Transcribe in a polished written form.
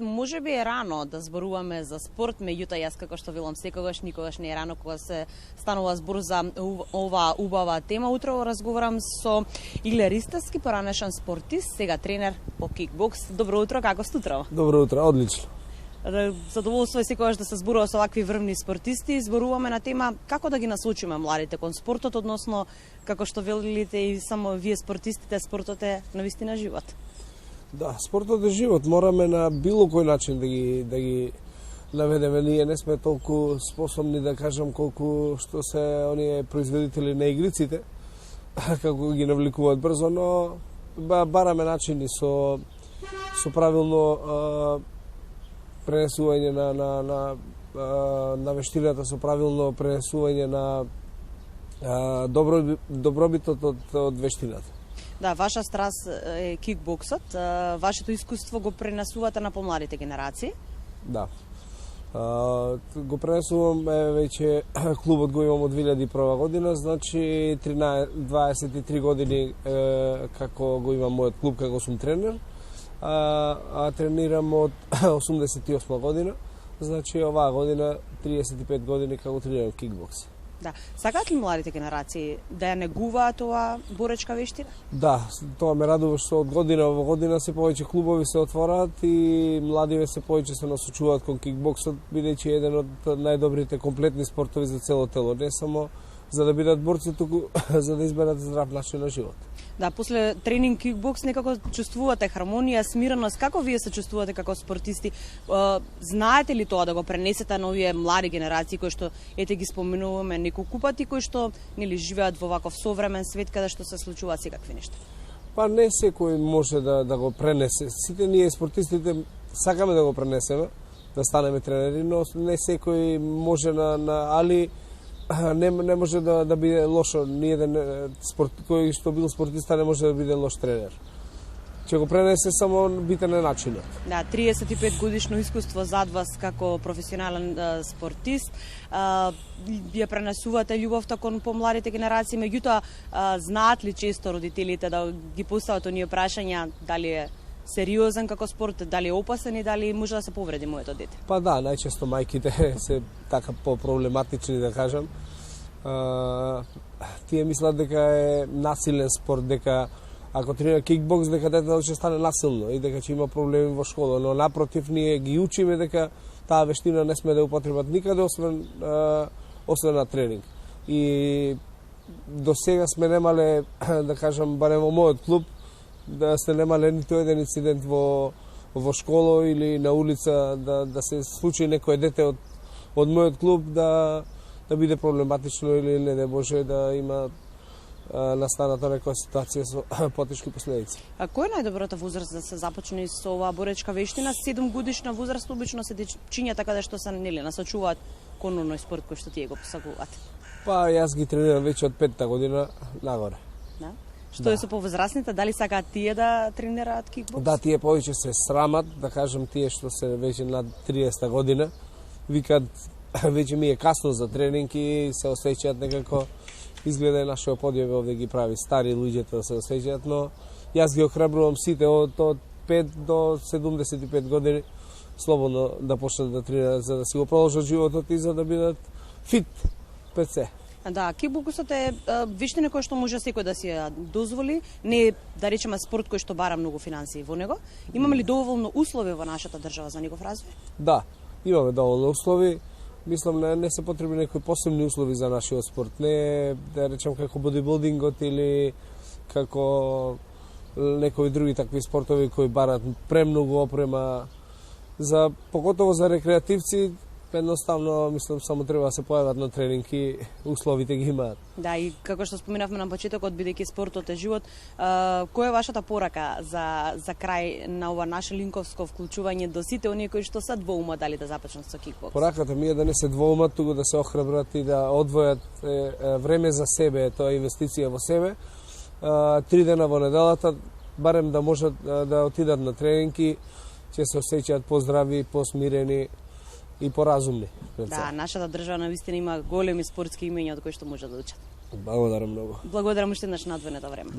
Може би е рано да зборуваме за спорт, меѓутоа јас како што велам секогаш никогаш не е рано кога се станува збор за оваа убава тема. Утрово разговарам со Иле Ристевски, поранешен спортист, сега тренер по кикбокс. Добро утро, како сте утрово? Добро утро, одлично. Задоволство е секогаш да се зборува со вакви врвни спортисти. Зборуваме на тема како да ги насочиме младите кон спортот, односно како што велите и само вие спортистите, спортот е навистина живот. Да, спортот е живот, мораме на било кој начин да ги наведеме. Ние не сме толку способни да кажам колку што се оние производители на игриците, како ги навликуваат брзо, но бараме начини со правилно пренесување на вештината, со правилно пренесување на добробитот од вештината. Да, ваша страст е кикбоксот. Вашето искуство го пренесувате на помладите генерации? Да. Го пренесувам, веќе клубот го имам од 2001 година, значи 23 години како го имам мојот клуб, како сум тренер, а тренирам од 88 година, значи оваа година 35 години како тренирам кикбокс. Да. Сакаат ли младите генерации да ја негуваат оваа боречка вештина? Да, тоа ме радува што од година во година се повеќе клубови се отвораат и младиве се повеќе се насочуваат кон кикбоксот, бидејќи е еден од најдобрите комплетни спортови за цело тело, не само за да бидат борци, туку за да изберат здрав начин на живот. Да, после тренинг кикбокс некако чувствувате хармонија, смиреност. Како вие се чувствувате како спортисти? Знаете ли тоа да го пренесете на овие млади генерации кои што ете ги споменуваме неколку пати, кои што нели живеат во ваков современ свет каде што се случуваат секакви нешта? Па не секој може да го пренесе. Сите ние спортистите сакаме да го пренесеме, да станеме тренери, но не секој може али не може да биде лошо. Ниеден кој што бил спортиста не може да биде лош тренер. Ќе го пренесе само битен е начинот. Да, 35 годишно искуство зад вас како професионален спортист. Ја пренесувате љубовта кон помладите генерации, меѓутоа знаат ли често родителите да ги постават оние прашања дали е сериозен како спорт, дали е опасен и дали може да се повреди моето дете? Па да, најчесто мајките се така по-проблематични, да кажам. Тие мислат дека е насилен спорт, дека ако тренира кикбокс, дека детето ќе стане насилно и дека ќе има проблеми во школа, но напротив ние ги учиме дека таа вештина не сме да употребат никаде освен на тренинг. И до сега сме немале, да кажам, барем во мојот клуб, да се немале ниту еден инцидент во школа или на улица, да се случи некој дете од мојот клуб да биде проблематично или не да може да има настаната некоја ситуација со потешки последици. А кој е најдобрата возраст да се започне со оваа боречка вештина? 7 годишна возраст обично се дечињата каде што се нели насочуваат кон оној спорт кој што тие го посакуваат. Па јас ги тренирам веќе од 5-та година нагоре. Да. Што е со повозрастните, дали сакаат тие да тренираат кикбокс? Да, тие повеќе се срамат, да кажам тие што се веќе над 30 година, викаат веќе ми е касно за тренинг и се осеќаат некако изгледа нашиот подјаве овде ги прави стари луѓето да се осеќаат, но јас ги охрабрувам сите од 5 до 75 години слободно да почнат да тренираат за да си го продолжат животот и за да бидат фит пред се. Да, кикбоксот е вештина која што може секој да си ја дозволи, не е, да речеме, спорт кој што бара многу финансии во него. Имаме ли доволно услови во нашата држава за негов развој? Да, имаме доволно услови. Мислам, не се потребни некои посебни услови за нашиот спорт. Не, да речем, како бодибилдингот или како некои други такви спортови кои барат премногу опрема. Поготово за рекреативци, едноставно, мислам, само треба да се појават на тренинг и условите ги имаат. Да, и како што споменавме на почетокот, бидејќи спортот е живот, која е вашата порака за крај на ова наше линковско вклучување до сите оние кои што се двоумат дали да започнат со кикбокс? Пораката ми е да не се двоумат, туку да се охрабрат и да одвојат време за себе, тоа е инвестиција во себе. 3 дена во неделата, барем да можат да отидат на тренинг и ќе се осеќаат поздрави, посмирени и поразумни. Да, нашата држава навистина има големи спортски имења од кои што може да учат. Благодарам многу. Благодарам уште еднаш на одвоеното време.